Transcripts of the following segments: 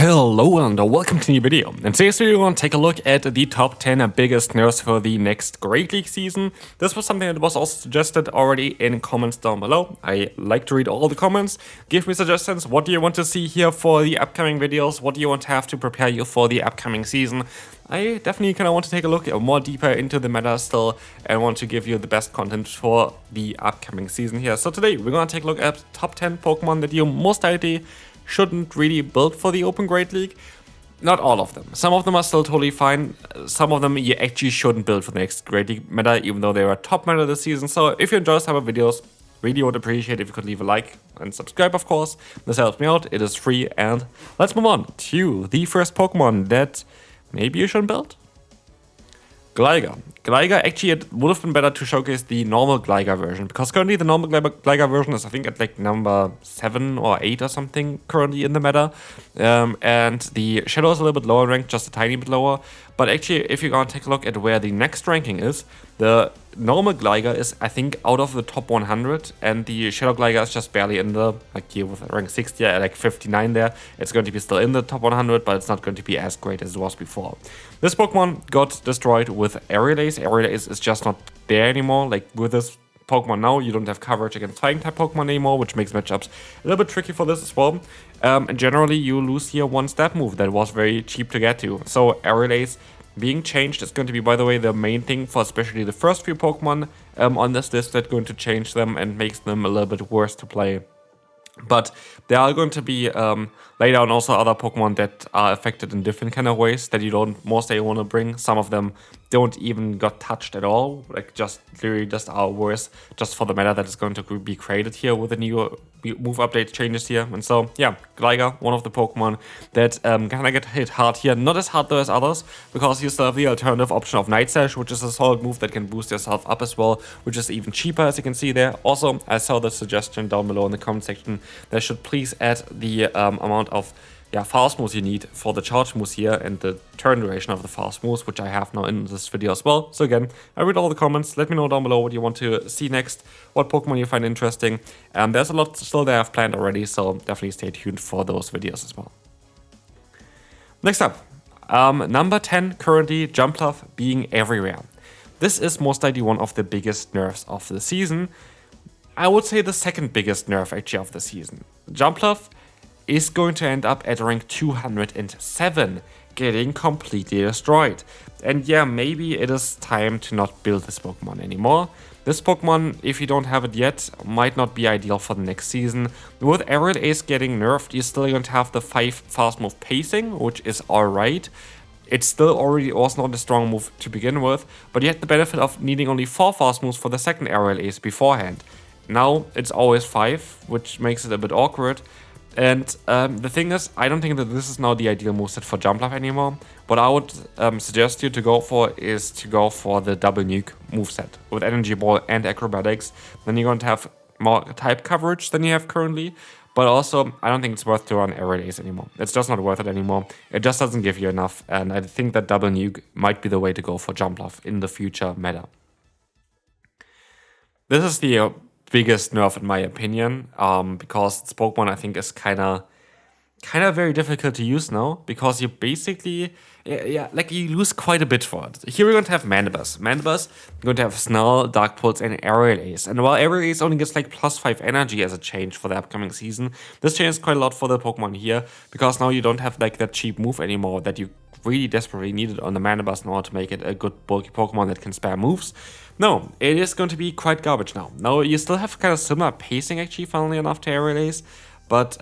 Hello and welcome to a new video. In today's video, we're going to take a look at the top 10 biggest nerfs for the next Great League season. This was something that was also suggested already in comments down below. I like to read all the comments. Give me suggestions. What do you want to see here for the upcoming videos? What do you want to have to prepare you for the upcoming season? I definitely kind of want to take a look more deeper into the meta still and want to give you the best content for the upcoming season here. So today, we're going to take a look at top 10 Pokemon that you most likely shouldn't really build for the Open Great League. Not all of them. Some of them are still totally fine. Some of them you actually shouldn't build for the next Great League meta, even though they are top meta this season. So if you enjoy this type of videos, really would appreciate if you could leave a like and subscribe, of course. This helps me out. It is free. And let's move on to the first Pokemon that maybe you shouldn't build. Gligar. Gligar, actually, it would have been better to showcase the normal Gligar version, because currently the normal Gligar version is, I think, at like number 7 or 8 or something currently in the meta. And the Shadow is a little bit lower ranked, just a tiny bit lower. But actually, if you're gonna take a look at where the next ranking is, the normal Gligar is, I think, out of the top 100, and the Shadow Gligar is just barely in the, like here with rank 60 at like 59 there. It's going to be still in the top 100, but it's not going to be as great as it was before. This Pokemon got destroyed with Aerial Ace. Aerial Ace is just not there anymore. Like with this Pokemon now, you don't have coverage against Flying type Pokemon anymore, which makes matchups a little bit tricky for this as well. And generally, you lose here one stab move that was very cheap to get to. So Aerial Ace being changed is going to be, by the way, the main thing for especially the first few Pokemon on this list that's going to change them and makes them a little bit worse to play. But there are going to be later on also other Pokemon that are affected in different kind of ways that you don't mostly want to bring. Some of them don't even got touched at all, like just literally just are worse just for the meta that is going to be created here with the new move update changes here. And so yeah, Gligar, one of the Pokemon that kind of get hit hard here. Not as hard though as others, because you still have the alternative option of Night Sash, which is a solid move that can boost yourself up as well, which is even cheaper, as you can see there. Also, I saw the suggestion down below in the comment section that should please add the amount of fast moves you need for the charge moves here and the turn duration of the fast moves, which I have now in this video as well. So again, I read all the comments. Let me know down below what you want to see next, what Pokemon you find interesting. There's a lot still that I've planned already, so definitely stay tuned for those videos as well. Next up, number 10 currently, Jumpluff being everywhere. This is most likely one of the biggest nerfs of the season. I would say the second biggest nerf actually of the season. Jumpluff is going to end up at rank 207, getting completely destroyed. And yeah, maybe it is time to not build this Pokemon anymore. This Pokemon, if you don't have it yet, might not be ideal for the next season. With Aerial Ace getting nerfed, you're still going to have the 5 fast move pacing, which is alright. It still already was not a strong move to begin with, but you had the benefit of needing only 4 fast moves for the second Aerial Ace beforehand. Now it's always 5, which makes it a bit awkward. And the thing is, I don't think that this is now the ideal moveset for Jumpluff anymore. What I would suggest you to go for is to go for the double nuke moveset with Energy Ball and Acrobatics. Then you're going to have more type coverage than you have currently. But also, I don't think it's worth to run Aerial Ace anymore. It's just not worth it anymore. It just doesn't give you enough. And I think that double nuke might be the way to go for Jumpluff in the future meta. This is the biggest nerf in my opinion, because this Pokemon I think is kind of very difficult to use now, because you basically like you lose quite a bit for it. Here we're going to have Mandibuzz. Mandibuzz, we're going to have Snarl, Dark Pulse, and Aerial Ace. And while Aerial Ace only gets like +5 energy as a change for the upcoming season, this changes quite a lot for the Pokemon here, because now you don't have like that cheap move anymore that you really desperately needed on the Mandibuzz in order to make it a good bulky Pokemon that can spare moves. No, it is going to be quite garbage now. Now, you still have kind of similar pacing, actually, funnily enough, to Aerial Ace. But,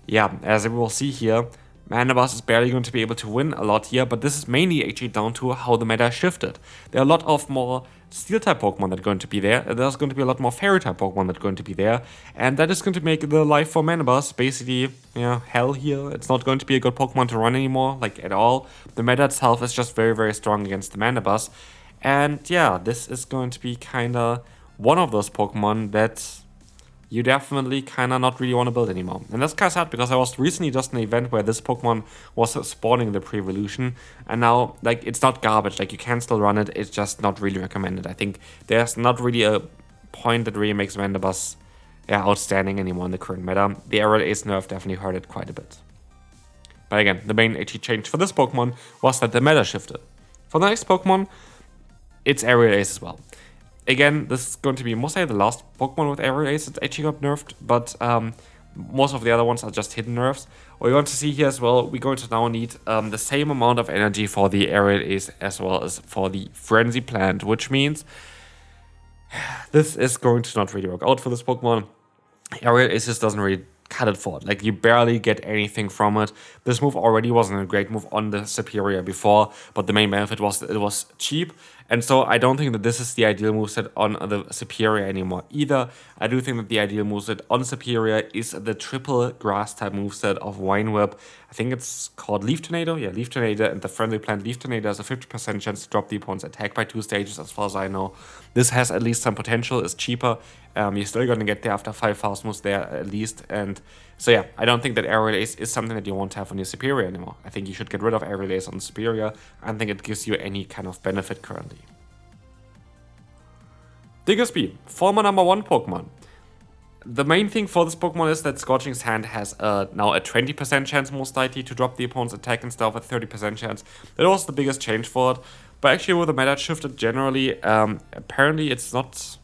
yeah, as we will see here, Mandibuzz is barely going to be able to win a lot here. But this is mainly actually down to how the meta shifted. There are a lot of more Steel-type Pokemon that are going to be there. There's going to be a lot more Fairy-type Pokemon that are going to be there. And that is going to make the life for Mandibuzz basically, hell here. It's not going to be a good Pokemon to run anymore, like, at all. The meta itself is just very, very strong against the Mandibuzz. And yeah, this is going to be kind of one of those Pokemon that you definitely kind of not really want to build anymore. And that's kind of sad, because I was recently just in an event where this Pokemon was spawning the pre-evolution, and now, like, it's not garbage. Like, you can still run it, it's just not really recommended. I think there's not really a point that really makes Mandibuzz outstanding anymore in the current meta. The Aerial Ace nerf definitely hurt it quite a bit. But again, the main actually change for this Pokemon was that the meta shifted. For the next Pokemon, it's Aerial Ace as well. Again, this is going to be most likely the last Pokemon with Aerial Ace that actually got nerfed, but most of the other ones are just hidden nerfs. What you're going to see here as well, we're going to now need the same amount of energy for the Aerial Ace as well as for the Frenzy Plant, which means this is going to not really work out for this Pokemon. Aerial Ace just doesn't really cut it for it. Like, you barely get anything from it. This move already wasn't a great move on the Serperior before, but the main benefit was that it was cheap. And so I don't think that this is the ideal moveset on the Serperior anymore either. I do think that the ideal moveset on Serperior is the triple grass type moveset of Vine Whip. I think it's called Leaf Tornado. Yeah, Leaf Tornado, and the Friendly Plant Leaf Tornado has a 50% chance to drop the opponent's attack by 2 stages, as far as I know. This has at least some potential, it's cheaper. You're still going to get there after 5 fast moves there at least. And so yeah, I don't think that Aerial Ace is something that you want to have on your Serperior anymore. I think you should get rid of Aerial Ace on Serperior. I don't think it gives you any kind of benefit currently. Diggersby, former number 1 Pokemon. The main thing for this Pokemon is that Scorching's Hand has now a 20% chance most likely to drop the opponent's attack and stuff, a 30% chance. That was the biggest change for it. But actually with the meta shifted generally, apparently it's not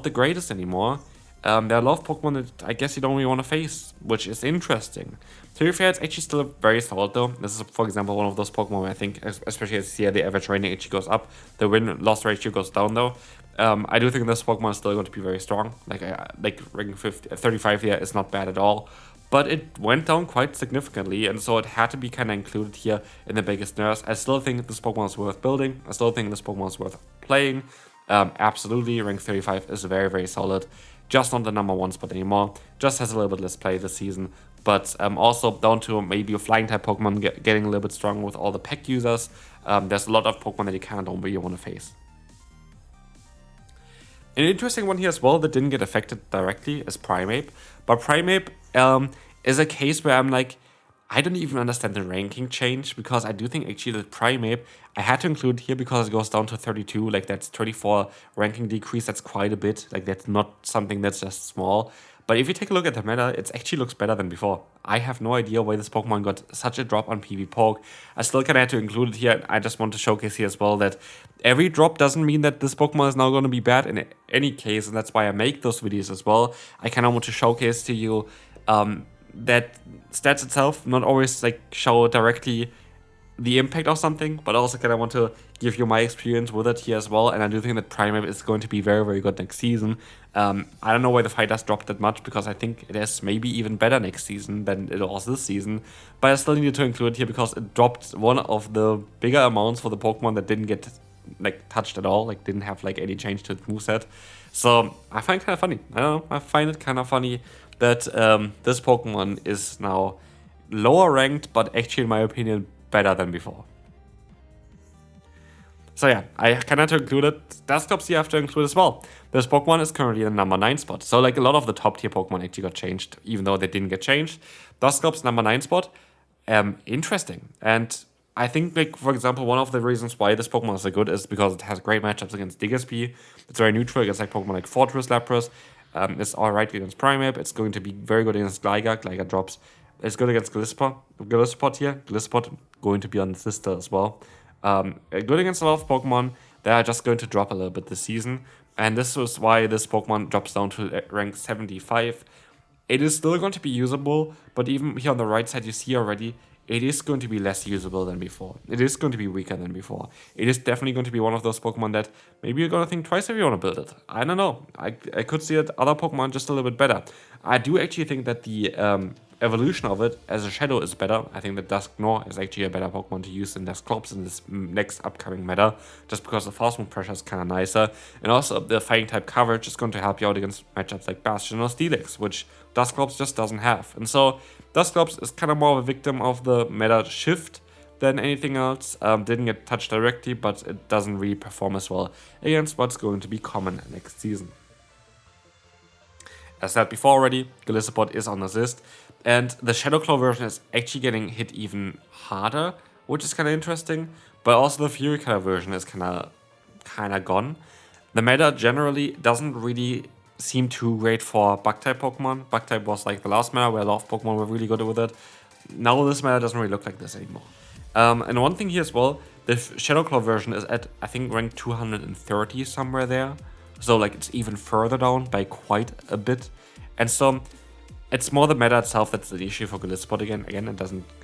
the greatest anymore. There are a lot of Pokemon that I guess you don't really want to face, which is interesting. To be fair, it's actually still very solid though. This is, for example, one of those Pokemon where I think, especially as you see, the average rating actually goes up. The win-loss ratio goes down though. I do think this Pokemon is still going to be very strong. Like ranking 35 here is not bad at all. But it went down quite significantly, and so it had to be kind of included here in the biggest nerfs. I still think this Pokemon is worth building. I still think this Pokemon is worth playing. Absolutely, rank 35 is very, very solid. Just not the number 1 spot anymore. Just has a little bit less play this season. But also down to maybe a flying type Pokemon getting a little bit stronger with all the pack users. There's a lot of Pokemon that you don't really want to face. An interesting one here as well that didn't get affected directly is Primeape. But Primeape is a case where I'm like, I don't even understand the ranking change, because I do think actually that Primeape, I had to include here because it goes down to 32, like that's 34 ranking decrease, that's quite a bit, like that's not something that's just small. But if you take a look at the meta, it actually looks better than before. I have no idea why this Pokemon got such a drop on PV Poke. I still kind of had to include it here. I just want to showcase here as well that every drop doesn't mean that this Pokemon is now going to be bad in any case, and that's why I make those videos as well. I kind of want to showcase to you that stats itself not always like show directly the impact of something, but also kind of want to give you my experience with it here as well. And I do think that Primeape is going to be very, very good next season. I don't know why the fight has dropped that much, because I think it is maybe even better next season than it was this season. But I still needed to include it here because it dropped one of the bigger amounts for the Pokemon that didn't get like touched at all, like didn't have like any change to its moveset. So I find it kind of funny. I don't know, I find it kind of funny that this Pokemon is now lower ranked, but actually in my opinion better than before. So yeah, I kind of had to include it. Dusclops you have to include as well. This Pokemon is currently in the number 9 spot. So like a lot of the top tier Pokemon actually got changed, even though they didn't get changed. Dusclops number 9 spot, interesting. And I think, like, for example, one of the reasons why this Pokemon is so good is because it has great matchups against Diggersby. It's very neutral against like Pokemon like Fortress, Lapras. It's alright against Primeape. It's going to be very good against Gligar. Gligar drops. It's good against Golisopod here. Golisopod going to be on this list as well. Good against a lot of Pokemon that are just going to drop a little bit this season. And this is why this Pokemon drops down to rank 75. It is still going to be usable, but even here on the right side you see already, it is going to be less usable than before. It is going to be weaker than before. It is definitely going to be one of those Pokemon that maybe you're going to think twice if you want to build it. I don't know. I could see it other Pokemon just a little bit better. I do actually think that the evolution of it as a shadow is better. I think that Dusnoir is actually a better Pokemon to use than Dusclops in this next upcoming meta, just because the fast move pressure is kind of nicer. And also the fighting type coverage is going to help you out against matchups like Bastion or Steelix, which Dusclops just doesn't have. And so Dusclops is kind of more of a victim of the meta shift than anything else. Didn't get touched directly, but it doesn't really perform as well against what's going to be common next season. As said before already, Golisopod is on this list, and the Shadow Claw version is actually getting hit even harder, which is kind of interesting, but also the Fury Cutter version is kind of gone. The meta generally doesn't really seem too great for Bug-type Pokemon. Bug-type was like the last meta where a lot of Pokemon were really good with it, now this meta doesn't really look like this anymore. And one thing here as well, the Shadow Claw version is at, I think, rank 230 somewhere there. So like it's even further down by quite a bit. And so it's more the meta itself that's the issue for Golisopod again.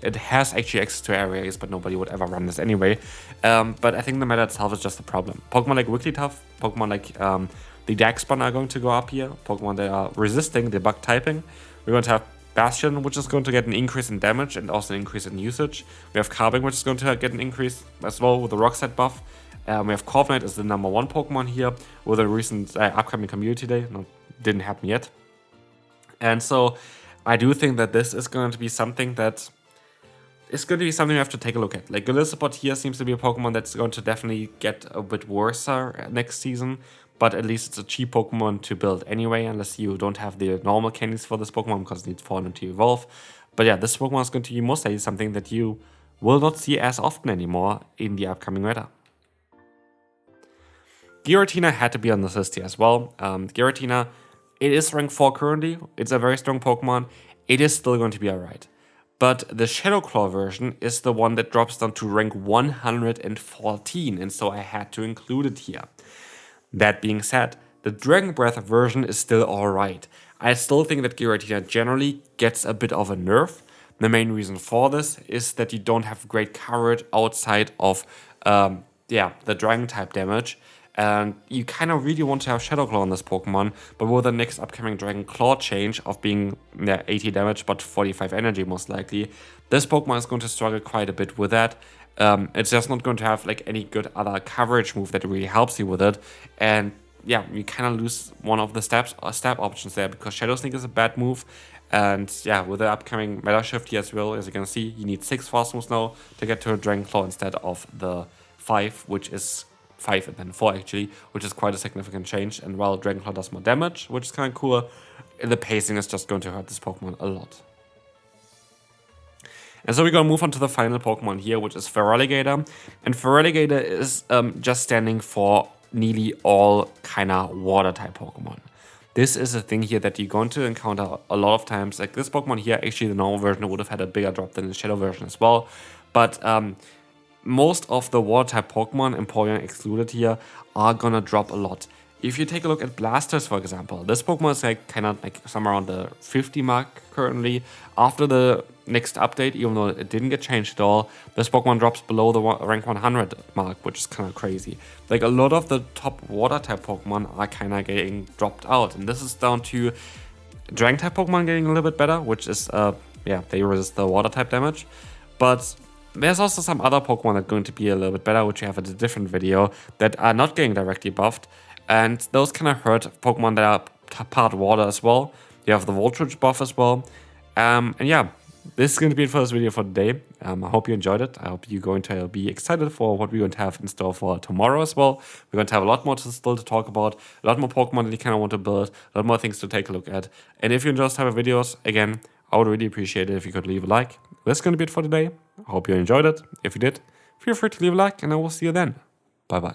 It has actually access to areas, but nobody would ever run this anyway. But I think the meta itself is just a problem. Pokemon like Wigglytuff, Pokemon like the Darkspawn are going to go up here. Pokemon that are resisting the bug typing. We're going to have Bastion, which is going to get an increase in damage and also an increase in usage. We have Carbink, which is going to get an increase as well with the Rock Set buff. We have Corviknight as the #1 Pokemon here with a recent upcoming community day. No, didn't happen yet. And so I do think that this is going to be something that we have to take a look at. Like Golisopod here seems to be a Pokemon that's going to definitely get a bit worse next season. But at least it's a cheap Pokemon to build anyway, unless you don't have the normal candies for this Pokemon because it needs 400 to evolve. But yeah, this Pokemon is going to be most likely something that you will not see as often anymore in the upcoming meta. Giratina had to be on this list here as well. Giratina, it is rank 4 currently. It's a very strong Pokemon. It is still going to be alright. But the Shadow Claw version is the one that drops down to rank 114, and so I had to include it here. That being said, the Dragon Breath version is still alright. I still think that Giratina generally gets a bit of a nerf. The main reason for this is that you don't have great coverage outside of the Dragon type damage. And you kind of really want to have Shadow Claw on this Pokemon, but with the next upcoming Dragon Claw change of being 80 damage but 45 energy most likely, this Pokemon is going to struggle quite a bit with that. It's just not going to have like any good other coverage move that really helps you with it. And yeah, you kind of lose one of the stab options there because Shadow Sneak is a bad move. And yeah, with the upcoming meta shift here as well, as you can see, you need 6 fast moves now to get to a Dragon Claw instead of the 5, which is 5 and then 4 actually, which is quite a significant change. And while Dragon Claw does more damage, which is kind of cool, the pacing is just going to hurt this Pokemon a lot. And so we're going to move on to the final Pokemon here, which is Feraligatr. And Feraligatr is just standing for nearly all kind of water-type Pokemon. This is a thing here that you're going to encounter a lot of times. Like this Pokemon here, actually the normal version would have had a bigger drop than the Shadow version as well. But most of the water-type Pokemon, Empoleon excluded here, are going to drop a lot. If you take a look at Blastoise, for example, this Pokemon is like kind of like somewhere around the 50 mark currently. After the next update, even though it didn't get changed at all, this Pokemon drops below the rank 100 mark, which is kind of crazy. Like a lot of the top water-type Pokemon are kind of getting dropped out, and this is down to Dragon-type Pokemon getting a little bit better, which is, they resist the water-type damage. But there's also some other Pokemon that are going to be a little bit better, which we have in a different video, that are not getting directly buffed. And those kind of hurt Pokemon that are part water as well. You have the Voltage buff as well. And yeah, this is going to be it for this video for today. I hope you enjoyed it. I hope you're going to be excited for what we're going to have in store for tomorrow as well. We're going to have a lot more still to talk about, a lot more Pokemon that you kind of want to build, a lot more things to take a look at. And if you enjoy this type of videos, again, I would really appreciate it if you could leave a like. This is going to be it for today. I hope you enjoyed it. If you did, feel free to leave a like, and I will see you then. Bye-bye.